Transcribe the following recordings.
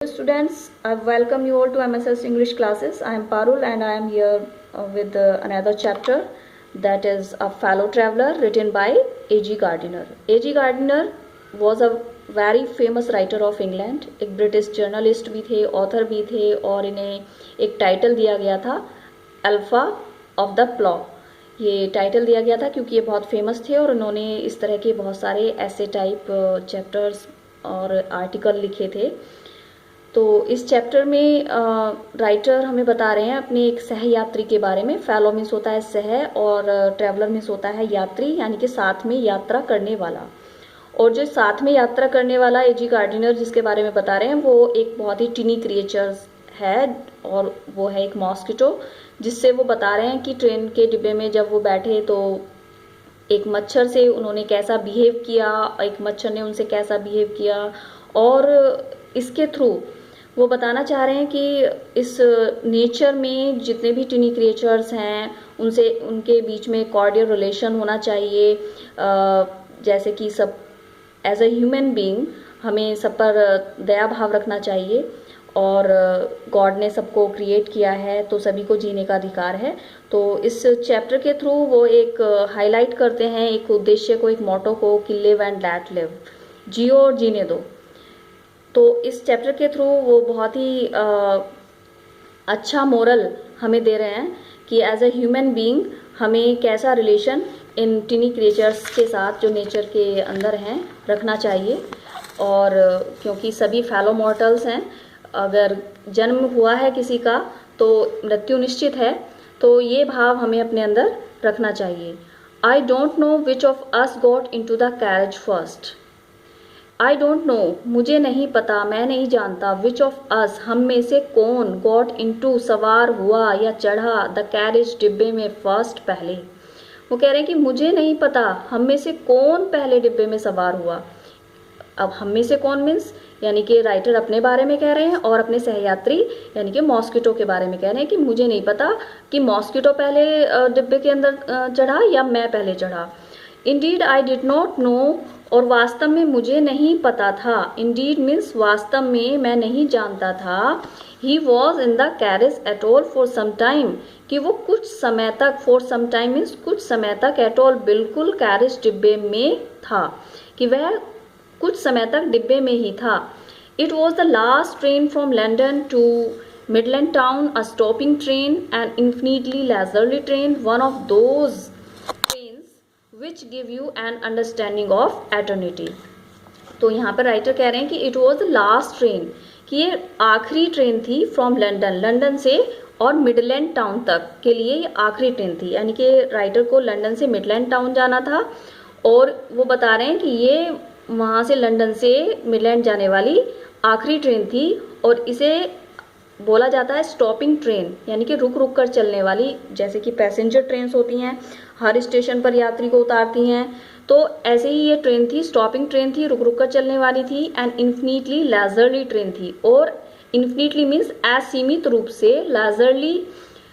Students, I welcome you all to MSS English classes. I am Parul and I am here with another chapter, that is A Fellow Traveler, written by A.G. Gardiner. A.G. Gardiner was a very famous writer of England. एक British journalist भी थे, author भी थे, और इन्हें एक title दिया गया था अल्फा ऑफ द प्लॉ. ये टाइटल दिया गया था क्योंकि ये बहुत फेमस थे और उन्होंने इस तरह के बहुत सारे ऐसे टाइप चैप्टर्स और आर्टिकल लिखे थे. तो इस चैप्टर में राइटर हमें बता रहे हैं अपने एक सहयात्री के बारे में. फेलो मीन्स होता है सह और ट्रैवलर मीन्स होता है यात्री, यानी कि साथ में यात्रा करने वाला. और जो साथ में यात्रा करने वाला ए.जी. गार्डिनर जिसके बारे में बता रहे हैं वो एक बहुत ही टिनी क्रिएचर है और वो है एक मॉस्किटो, जिससे वो बता रहे हैं कि ट्रेन के डिब्बे में जब वो बैठे तो एक मच्छर से उन्होंने कैसा बिहेव किया, एक मच्छर ने उनसे कैसा बिहेव किया. और इसके थ्रू वो बताना चाह रहे हैं कि इस नेचर में जितने भी टिनी क्रिएचर्स हैं उनसे उनके बीच में कॉर्डियल रिलेशन होना चाहिए. जैसे कि सब एज अ ह्यूमन बीइंग हमें सब पर दया भाव रखना चाहिए. और गॉड ने सबको क्रिएट किया है तो सभी को जीने का अधिकार है. तो इस चैप्टर के थ्रू वो एक हाईलाइट करते हैं एक उद्देश्य को, एक मोटो को, कि लिव एंड लेट लिव, जियो और जीने दो. तो इस चैप्टर के थ्रू वो बहुत ही अच्छा मोरल हमें दे रहे हैं कि एज अ ह्यूमन बीइंग हमें कैसा रिलेशन इन टिनी क्रिएचर्स के साथ जो नेचर के अंदर हैं रखना चाहिए. और क्योंकि सभी फेलो मॉर्टल्स हैं, अगर जन्म हुआ है किसी का तो मृत्यु निश्चित है, तो ये भाव हमें अपने अंदर रखना चाहिए. I don't know which of us got into the carriage first. I don't know, मुझे नहीं पता, मैं नहीं जानता, विच ऑफ अस, हम में से कौन, गॉट इनटू, सवार हुआ या चढ़ा, द कैरेज, डिब्बे में, फर्स्ट, पहले. वो कह रहे हैं कि मुझे नहीं पता हम में से कौन पहले डिब्बे में सवार हुआ. अब हम में से कौन मीन्स यानी कि राइटर अपने बारे में कह रहे हैं और अपने सहयात्री यानी कि मॉस्किटो के बारे में कह रहे हैं कि मुझे नहीं पता कि मॉस्किटो पहले डिब्बे के अंदर चढ़ा या मैं पहले चढ़ा. Indeed I did not know, और वास्तव में मुझे नहीं पता था. इंडीड मीन्स वास्तव में मैं नहीं जानता था. He was in the carriage at all for some time, कि वो कुछ समय तक, फॉर सम टाइम मीन्स कुछ समय तक, एट ऑल बिल्कुल, कैरेज डिब्बे में था, कि वह कुछ समय तक डिब्बे में ही था. It was the last train from London to Midland town, a stopping train, an infinitely leisurely train, one of those which give you an understanding of eternity. तो यहाँ पर राइटर कह रहे हैं कि it was the last train, कि ये आखिरी ट्रेन थी फ्रॉम लंदन, लंदन से और मिडलैंड टाउन तक के लिए ये आखिरी ट्रेन थी. यानी कि राइटर को लंदन से मिडलैंड टाउन जाना था और वो बता रहे हैं कि ये वहाँ से लंदन से मिडलैंड जाने वाली आखिरी ट्रेन थी. और इसे बोला जाता है स्टॉपिंग ट्रेन, यानी कि रुक रुक कर चलने वाली. जैसे कि पैसेंजर ट्रेन्स होती हैं, हर स्टेशन पर यात्री को उतारती हैं, तो ऐसे ही ये ट्रेन थी, स्टॉपिंग ट्रेन थी, रुक रुक कर चलने वाली थी. एंड इन्फिनिटली लेजरली ट्रेन थी. और इन्फिनिटली मीन्स असीमित रूप से, लेजरली,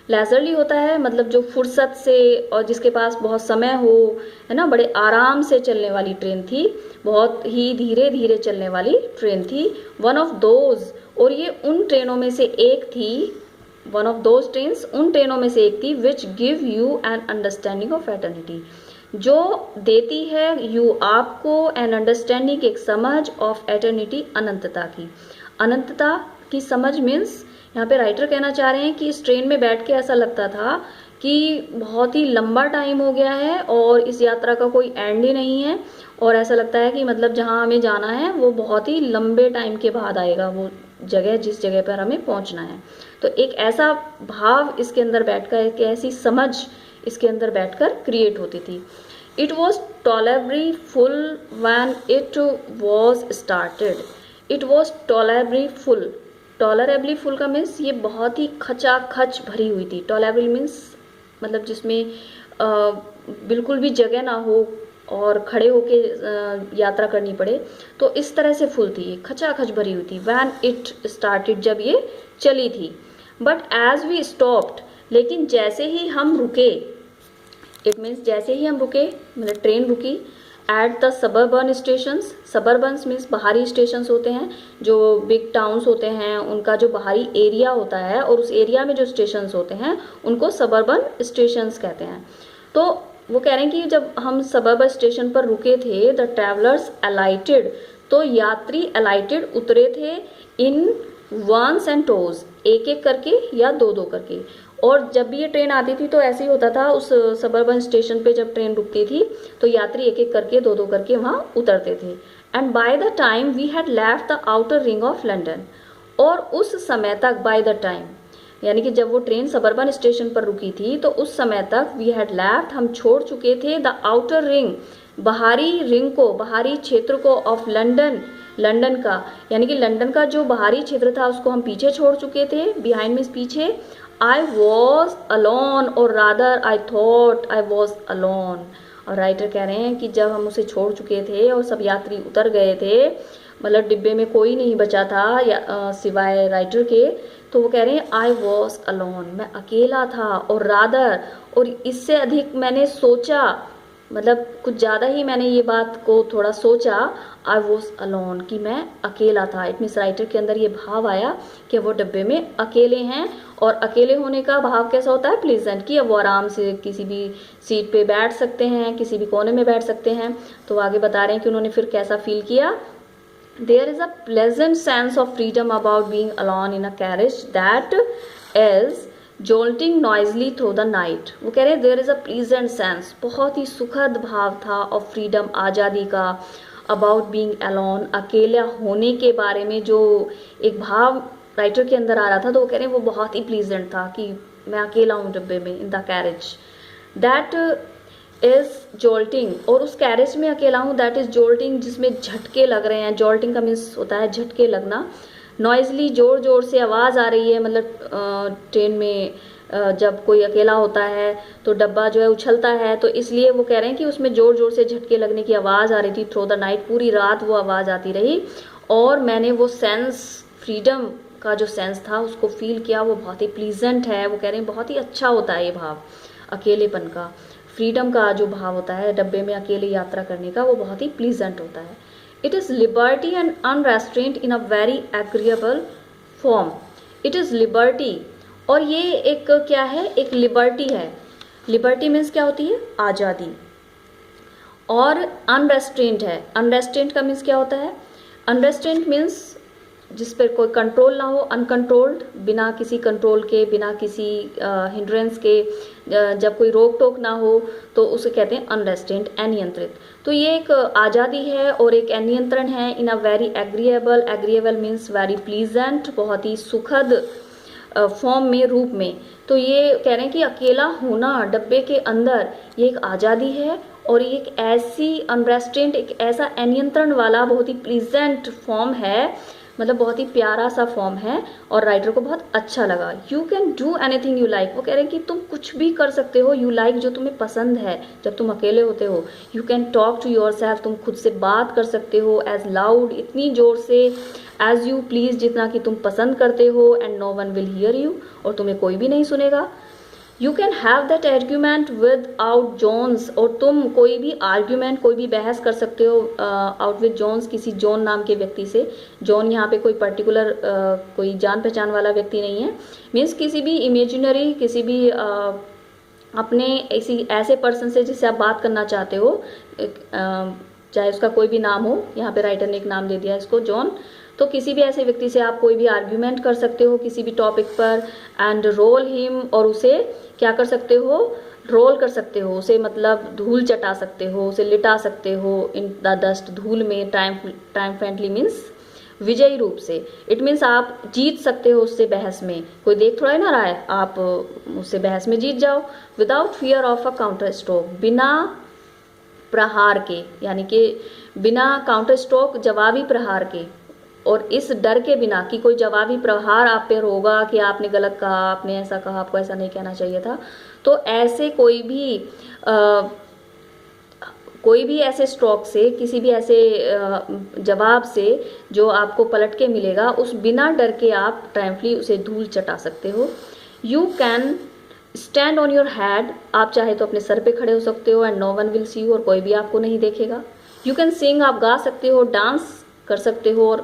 लेजरली होता है मतलब जो फुर्सत से और जिसके पास बहुत समय हो, है ना, बड़े आराम से चलने वाली ट्रेन थी, बहुत ही धीरे धीरे चलने वाली ट्रेन थी. वन ऑफ दोज, और ये उन ट्रेनों में से एक थी, वन ऑफ दोज ट्रेन्स, उन ट्रेनों में से एक थी, which give you an understanding of eternity, जो देती है यू आपको, एन अंडरस्टैंडिंग, एक समझ, ऑफ एटर्निटी, अनंतता की. अनंतता की समझ मीन्स यहाँ पे राइटर कहना चाह रहे हैं कि इस ट्रेन में बैठ के ऐसा लगता था कि बहुत ही लंबा टाइम हो गया है और इस यात्रा का कोई एंड ही नहीं है. और ऐसा लगता है कि मतलब जहाँ हमें जाना है वो बहुत ही लंबे टाइम के बाद आएगा, वो जगह जिस जगह पर हमें पहुँचना है. तो एक ऐसा भाव इसके अंदर बैठकर, एक ऐसी समझ इसके अंदर बैठकर क्रिएट होती थी. It was tolerably full when it was started. It was tolerably full. Tolerably full का मीन्स ये बहुत ही खचाखच भरी हुई थी. टॉलरेबल मीन्स मतलब जिसमें बिल्कुल भी जगह ना हो और खड़े होके यात्रा करनी पड़े, तो इस तरह से फुल थी, खचाखच भरी हुई थी. व्हेन इट स्टार्टेड, जब ये चली थी. बट एज वी स्टॉप्ड, लेकिन जैसे ही हम रुके, इट मीन्स जैसे ही हम रुके मतलब ट्रेन रुकी, at the suburban stations, suburbans means बाहरी स्टेशंस होते हैं, जो बिग टाउन्स होते हैं उनका जो बाहरी एरिया होता है और उस एरिया में जो स्टेशंस होते हैं उनको सबर्बन स्टेशंस कहते हैं। तो वो कह रहे हैं कि जब हम सबर्बन स्टेशन पर रुके थे, द ट्रैवलर्स अलाइटेड, तो यात्री अलाइटेड उतरे थे इन वंस एंड टोज, एक एक करके या दो दो करके। और जब भी ये ट्रेन आती थी तो ऐसे ही होता था, उस सबर्बन स्टेशन पे जब ट्रेन रुकती थी तो यात्री एक एक करके दो दो करके वहां उतरते थे। And by the time we had left the outer ring of London, और उस समय तक, बाय द टाइम यानी कि जब वो ट्रेन सबर्बन स्टेशन पर रुकी थी तो उस समय तक वी हैड लेफ्ट, हम छोड़ चुके थे, द आउटर रिंग, बाहरी रिंग को, बाहरी क्षेत्र को, ऑफ लंदन, लंदन का, यानी कि लंदन का जो बाहरी क्षेत्र था उसको हम पीछे छोड़ चुके थे, बिहाइंड मीन्स पीछे। आई वॉज अलोन, और rather I thought I was alone. और राइटर कह रहे हैं कि जब हम उसे छोड़ चुके थे और सब यात्री उतर गए थे, मतलब डिब्बे में कोई नहीं बचा था या सिवाय राइटर के, तो वो कह रहे हैं आई वॉज अलोन, मैं अकेला था, और रादर, और इससे अधिक मैंने सोचा, मतलब कुछ ज़्यादा ही मैंने ये बात को थोड़ा सोचा, आई वॉज अलोन, कि मैं अकेला था। इट मीन्स राइटर के अंदर ये भाव आया कि वो डब्बे में अकेले हैं, और अकेले होने का भाव कैसा होता है, प्लीजेंट, कि अब वो आराम से किसी भी सीट पे बैठ सकते हैं, किसी भी कोने में बैठ सकते हैं। तो आगे बता रहे हैं कि उन्होंने फिर कैसा फील किया। There is a pleasant sense of freedom about being alone in a carriage that is jolting noisily through the night. वो कह रहे हैं there is a pleasant sense, बहुत ही सुखद भाव था, ऑफ फ्रीडम, आज़ादी का, अबाउट बीइंग अलोन, अकेला होने के बारे में जो एक भाव राइटर के अंदर आ रहा था, तो वो कह रहे हैं वो बहुत ही प्लीजेंट था कि मैं अकेला हूँ डब्बे में, in the carriage, that is jolting, और उस कैरेज में अकेला हूँ, दैट इज जोल्टिंग, जिसमें झटके लग रहे हैं। जोल्टिंग का मीन्स होता है झटके लगना। नॉइजली, जोर जोर से आवाज़ आ रही है, मतलब ट्रेन में जब कोई अकेला होता है तो डब्बा जो है उछलता है, तो इसलिए वो कह रहे हैं कि उसमें जोर जोर से झटके लगने की आवाज़ आ रही थी थ्रू द नाइट, पूरी रात वो आवाज़ आती रही। और मैंने वो सेंस, फ्रीडम का जो सेंस था उसको फील किया, वो बहुत ही प्लीजेंट है। वो कह रहे हैं बहुत ही अच्छा होता है ये भाव, अकेलेपन का, फ्रीडम का जो भाव होता है डब्बे में अकेले यात्रा करने का, वो बहुत ही प्लीजेंट होता है। It is liberty and unrestraint in a very agreeable form. It is liberty, और ये एक क्या है, एक लिबर्टी है। लिबर्टी मीन्स क्या होती है, आज़ादी, और अनरेस्ट्रेंट है। अनरेस्ट्रेंट का मीन्स क्या होता है, अनरेस्ट्रेंट मीन्स जिस पर कोई कंट्रोल ना हो, अनकंट्रोल्ड, बिना किसी कंट्रोल के, बिना किसी हिंड्रेंस के, जब कोई रोक टोक ना हो तो उसे कहते हैं अनरेस्ट्रेंट, अनियंत्रित। तो ये एक आज़ादी है और एक अनियंत्रण है। In a very agreeable, agreeable means very pleasant, बहुत ही सुखद फॉर्म में, रूप में। तो ये कह रहे हैं कि अकेला होना डब्बे के अंदर ये एक आज़ादी है, और ये एक ऐसी अनरेस्ट्रेंट, एक ऐसा अनियंत्रण वाला बहुत ही प्लीजेंट फॉर्म है, मतलब बहुत ही प्यारा सा फॉर्म है, और राइटर को बहुत अच्छा लगा। You can do anything you like, वो कह रहे हैं कि तुम कुछ भी कर सकते हो, यू लाइक, जो तुम्हें पसंद है जब तुम अकेले होते हो। You can talk to yourself, तुम खुद से बात कर सकते हो, एज लाउड, इतनी जोर से, एज यू प्लीज, जितना कि तुम पसंद करते हो, and no one will hear you, और तुम्हें कोई भी नहीं सुनेगा। You can have that argument without Jones, और तुम कोई भी आर्ग्यूमेंट, कोई भी बहस कर सकते हो आउट विद जोन्स, किसी जॉन नाम के व्यक्ति से। जॉन यहाँ पे कोई पर्टिकुलर कोई जान पहचान वाला व्यक्ति नहीं है, मीन्स किसी भी इमेजिनरी, किसी भी अपने ऐसे पर्सन से जिससे आप बात करना चाहते हो, चाहे उसका कोई भी नाम हो, यहाँ पे राइटर ने एक नाम दे दिया इसको, जॉन। तो किसी भी ऐसे व्यक्ति से आप कोई भी आर्ग्यूमेंट कर सकते हो किसी भी टॉपिक पर, एंड रोल हिम, और उसे क्या कर सकते हो, रोल कर सकते हो उसे, मतलब धूल चटा सकते हो, उसे लिटा सकते हो इन द डस्ट, धूल में, ट्रायम्फेंटली मीन्स विजयी रूप से। इट मीन्स आप जीत सकते हो उससे बहस में, कोई देख थोड़ा ही ना रहा है, आप उससे बहस में जीत जाओ। Without fear of a counter stroke, बिना प्रहार के, यानी कि बिना काउंटर स्ट्रोक, जवाबी प्रहार के, और इस डर के बिना कि कोई जवाबी प्रहार आप पे होगा कि आपने गलत कहा, आपने ऐसा कहा, आपको ऐसा नहीं कहना चाहिए था। तो ऐसे कोई भी ऐसे स्ट्रोक से, किसी भी ऐसे जवाब से जो आपको पलट के मिलेगा, उस बिना डर के आप ट्रायम्फली उसे धूल चटा सकते हो। You can stand on your head, आप चाहे तो अपने सर पे खड़े हो सकते हो, and no one will see you, और कोई भी आपको नहीं देखेगा। यू कैन सिंग, आप गा सकते हो, डांस कर सकते हो, और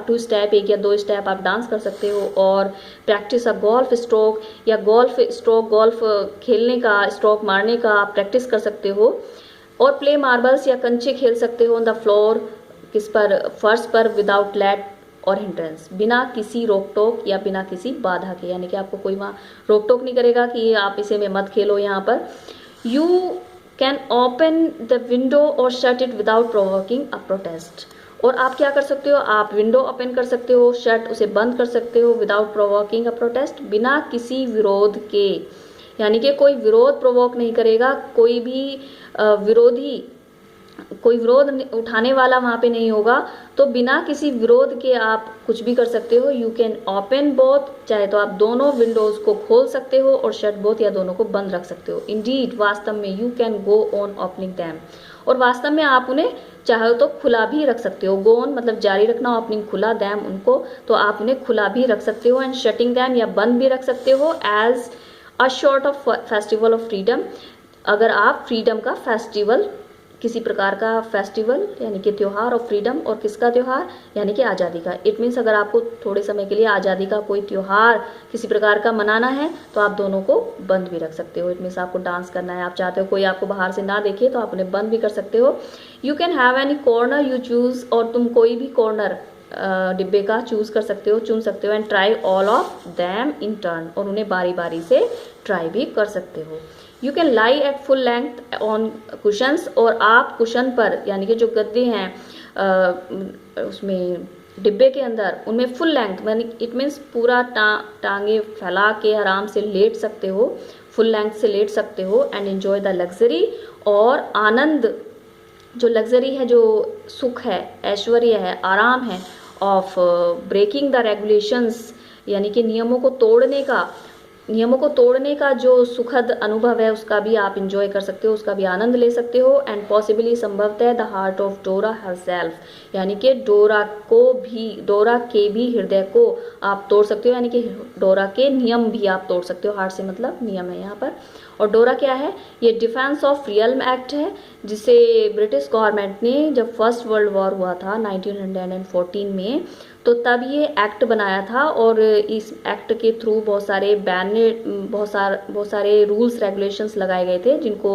2 स्टेप, 1 या 2 स्टेप आप डांस कर सकते हो, और प्रैक्टिस अ गोल्फ स्ट्रोक या गोल्फ स्ट्रोक, गोल्फ खेलने का, स्ट्रोक मारने का आप प्रैक्टिस कर सकते हो, और प्ले मार्बल्स या कंचे खेल सकते हो ऑन द फ्लोर, किस पर, फर्श पर, विदाउट लेट और हिंड्रेंस, बिना किसी रोक टोक या बिना किसी बाधा के, यानी कि आपको कोई वहाँ रोक टोक नहीं करेगा कि आप इसे में मत खेलो यहाँ पर। You can open the window और shut it without provoking a protest, और आप क्या कर सकते हो, आप विंडो ओपन कर सकते हो, शट उसे बंद कर सकते हो, विदाउट प्रोवोकिंग अ प्रोटेस्ट, बिना किसी विरोध के, यानी कि कोई विरोध प्रोवोक नहीं करेगा, कोई भी विरोधी, कोई विरोध उठाने वाला वहां पे नहीं होगा, तो बिना किसी विरोध के आप कुछ भी कर सकते हो। यू कैन ओपन बोथ, चाहे तो आप दोनों विंडोज को खोल सकते हो, और शट बोथ, या दोनों को बंद रख सकते हो। इंडीड, वास्तव में, you can go on opening them, और वास्तव में आप उन्हें चाहे तो खुला भी रख सकते हो। गो ऑन मतलब जारी रखना, ओपनिंग खुला, दैम उनको, तो आप उन्हें खुला भी रख सकते हो, एंड शटिंग दैम या बंद भी रख सकते हो as a short of festival of freedom, अगर आप फ्रीडम का फेस्टिवल, किसी प्रकार का फेस्टिवल यानी कि त्योहार ऑफ फ्रीडम, और किसका त्योहार, यानी कि आज़ादी का। इट मीन्स अगर आपको थोड़े समय के लिए आज़ादी का कोई त्योहार किसी प्रकार का मनाना है, तो आप दोनों को बंद भी रख सकते हो। इट मीन्स आपको डांस करना है, आप चाहते हो कोई आपको बाहर से ना देखे, तो आप उन्हें बंद भी कर सकते हो। You can have any corner you choose, और तुम कोई भी कॉर्नर डिब्बे का चूज कर सकते हो, चुन सकते हो, and try all of them in turn, और उन्हें बारी बारी से ट्राई भी कर सकते हो। You can lie at full length on cushions, और आप कुशन पर, यानी कि जो गद्दे हैं उसमें डिब्बे के अंदर, उनमें फुल लेंथ, यानी इट मीन्स पूरा टांगे फैला के आराम से लेट सकते हो, फुल लेंथ से लेट सकते हो, एंड एंजॉय द लग्जरी, और आनंद, जो लग्जरी है, जो सुख है, ऐश्वर्य है, आराम है, ऑफ ब्रेकिंग द रेगुलेशंस, यानी कि नियमों को तोड़ने का जो सुखद अनुभव है, उसका भी आप इंजॉय कर सकते हो, उसका भी आनंद ले सकते हो। एंड पॉसिबली, संभवतः, द हार्ट ऑफ डोरा हरसेल्फ, यानी कि डोरा के भी हृदय को आप तोड़ सकते हो, यानी कि डोरा के नियम भी आप तोड़ सकते हो। हार्ट से मतलब नियम है यहाँ पर। और डोरा क्या है, ये डिफेंस ऑफ रियल्म एक्ट है, जिसे ब्रिटिश गवर्नमेंट ने, जब फर्स्ट वर्ल्ड वॉर हुआ था 1914 में, तो तब ये एक्ट बनाया था, और इस एक्ट के थ्रू बहुत सारे रूल्स रेगुलेशंस लगाए गए थे, जिनको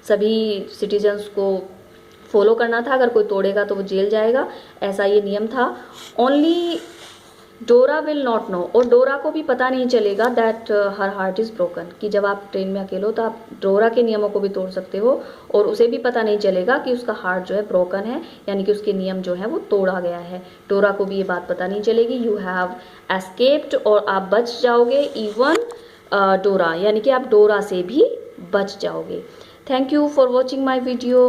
सभी सिटीजन्स को फॉलो करना था। अगर कोई तोड़ेगा तो वो जेल जाएगा, ऐसा ये नियम था। ओनली डोरा विल नॉट नो, और डोरा को भी पता नहीं चलेगा that her heart is broken, कि जब आप ट्रेन में अकेले हो तो आप डोरा के नियमों को भी तोड़ सकते हो, और उसे भी पता नहीं चलेगा कि उसका हार्ट जो है ब्रोकन है, यानी कि उसके नियम जो है वो तोड़ा गया है। डोरा को भी ये बात पता नहीं चलेगी। यू हैव एस्केप्ड, और आप बच जाओगे, इवन डोरा, यानी कि आप डोरा से भी बच जाओगे। Thank you for watching my video.